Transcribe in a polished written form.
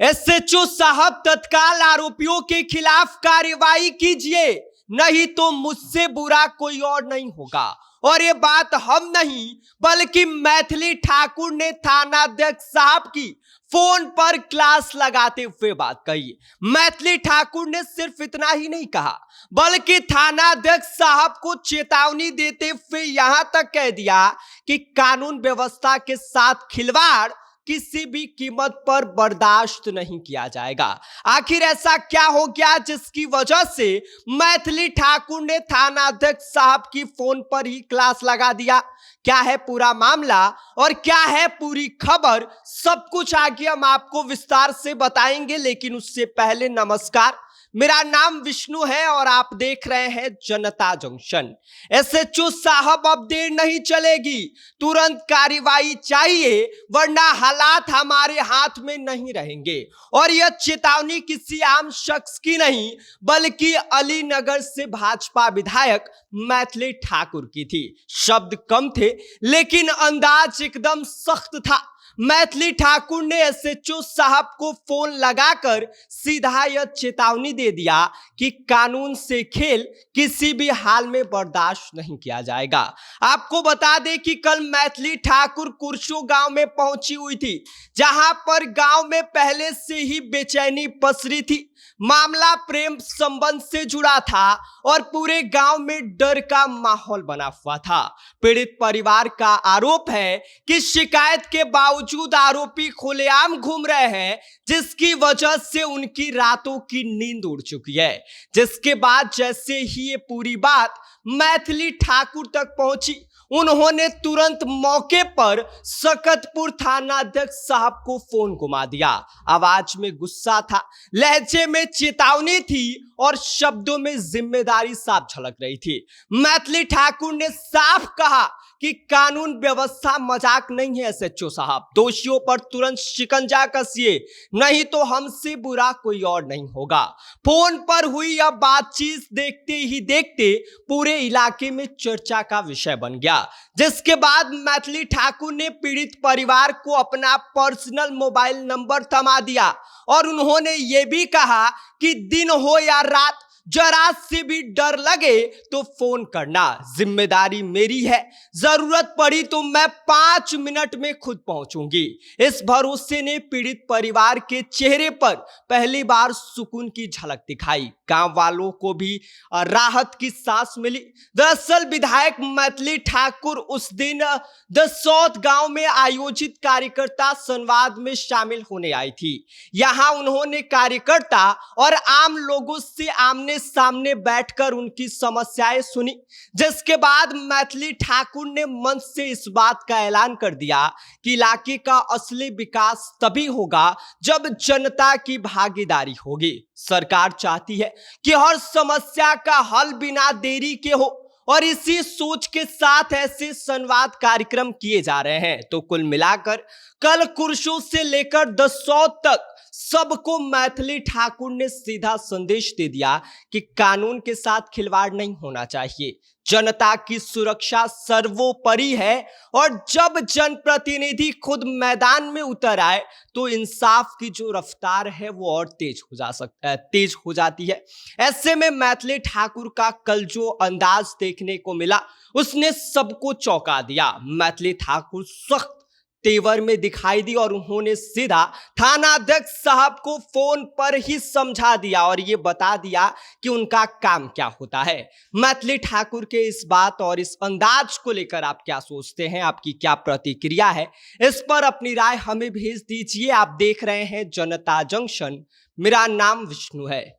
SHO साहब तत्काल आरोपियों के खिलाफ कार्रवाई कीजिए, नहीं तो मुझसे बुरा कोई और नहीं होगा। और ये बात हम नहीं बल्कि मैथिली ठाकुर ने थानाध्यक्ष साहब की फोन पर क्लास लगाते हुए बात कही। मैथिली ठाकुर ने सिर्फ इतना ही नहीं कहा बल्कि थानाध्यक्ष साहब को चेतावनी देते हुए यहां तक कह दिया कि कानून व्यवस्था के साथ खिलवाड़ किसी भी कीमत पर बर्दाश्त नहीं किया जाएगा। आखिर ऐसा क्या हो गया जिसकी वजह से मैथिली ठाकुर ने थानाध्यक्ष साहब की फोन पर ही क्लास लगा दिया? क्या है पूरा मामला और क्या है पूरी खबर, सब कुछ आगे हम आपको विस्तार से बताएंगे। लेकिन उससे पहले नमस्कार, मेरा नाम विष्णु है और आप देख रहे हैं जनता जंक्शन। एसएचओ साहब अब देर नहीं चलेगी, तुरंत कार्रवाई चाहिए वरना हालात हमारे हाथ में नहीं रहेंगे। और यह चेतावनी किसी आम शख्स की नहीं बल्कि अलीनगर से भाजपा विधायक मैथिली ठाकुर की थी। शब्द कम थे लेकिन अंदाज एकदम सख्त था। मैथिली ठाकुर ने एसएचओ साहब को फोन लगाकर सीधा यह चेतावनी दे दिया कि कानून से खेल किसी भी हाल में बर्दाश्त नहीं किया जाएगा। आपको बता दें कि कल मैथिली ठाकुर कुरसो गांव में पहुंची हुई थी, जहां पर गांव में पहले से ही बेचैनी पसरी थी। मामला प्रेम संबंध से जुड़ा था और पूरे गांव में डर का माहौल बना हुआ था। पीड़ित परिवार का आरोप है कि शिकायत के बावजूद आरोपी खुलेआम घूम रहे हैं, जिसकी वजह से उनकी रातों की नींद उड़ चुकी है। जिसके बाद जैसे ही ये पूरी बात मैथिली ठाकुर तक पहुंची, उन्होंने तुरंत मौके पर सकतपुर थानाध्यक्ष साहब को फोन घुमा दिया। आवाज में गुस्सा था, लहजे में चेतावनी थी और शब्दों में जिम्मेदारी साफ झलक रही थी। मैथिली ठाकुर ने साफ कहा कि कानून व्यवस्था मजाक नहीं है। एसएचओ साहब, दोषियों पर तुरंत शिकंजा कसिए, नहीं तो हमसे बुरा कोई और नहीं होगा। फोन पर हुई यह बातचीत देखते ही देखते पूरे इलाके में चर्चा का विषय बन गया। जिसके बाद मैथिली ठाकुर ने पीड़ित परिवार को अपना पर्सनल मोबाइल नंबर थमा दिया और उन्होंने ये भी कहा कि दिन हो या रात, जरा से भी डर लगे तो फोन करना, जिम्मेदारी मेरी है। जरूरत पड़ी तो मैं 5 मिनट में खुद पहुंचूंगी। इस भरोसे ने पीड़ित परिवार के चेहरे पर पहली बार सुकून की झलक दिखाई। गांव वालों को भी राहत की सांस मिली। दरअसल विधायक मैथिली ठाकुर उस दिन दसौत गांव में आयोजित कार्यकर्ता संवाद में शामिल होने आई थी। यहां उन्होंने कार्यकर्ता और आम लोगों से आमने सामने बैठकर उनकी समस्याएं सुनी। जिसके बाद मैथिली ठाकुर ने मंच से इस बात का ऐलान कर दिया कि इलाके का असली विकास तभी होगा जब जनता की भागीदारी होगी। सरकार चाहती है कि हर समस्या का हल बिना देरी के हो और इसी सोच के साथ ऐसे संवाद कार्यक्रम किए जा रहे हैं। तो कुल मिलाकर कल कुरसो से लेकर दसौत तक सबको मैथिली ठाकुर ने सीधा संदेश दे दिया कि कानून के साथ खिलवाड़ नहीं होना चाहिए। जनता की सुरक्षा सर्वोपरि है और जब जनप्रतिनिधि खुद मैदान में उतर आए तो इंसाफ की जो रफ्तार है वो और तेज हो जाती है। ऐसे में मैथिली ठाकुर का कल जो अंदाज देखने को मिला उसने सबको चौंका दिया। मैथिली ठाकुर सख्त तेवर में दिखाई दी और उन्होंने सीधा थानाध्यक्ष साहब को फोन पर ही समझा दिया और ये बता दिया कि उनका काम क्या होता है। मैथिली ठाकुर के इस बात और इस अंदाज को लेकर आप क्या सोचते हैं, आपकी क्या प्रतिक्रिया है, इस पर अपनी राय हमें भेज दीजिए। आप देख रहे हैं जनता जंक्शन, मेरा नाम विष्णु है।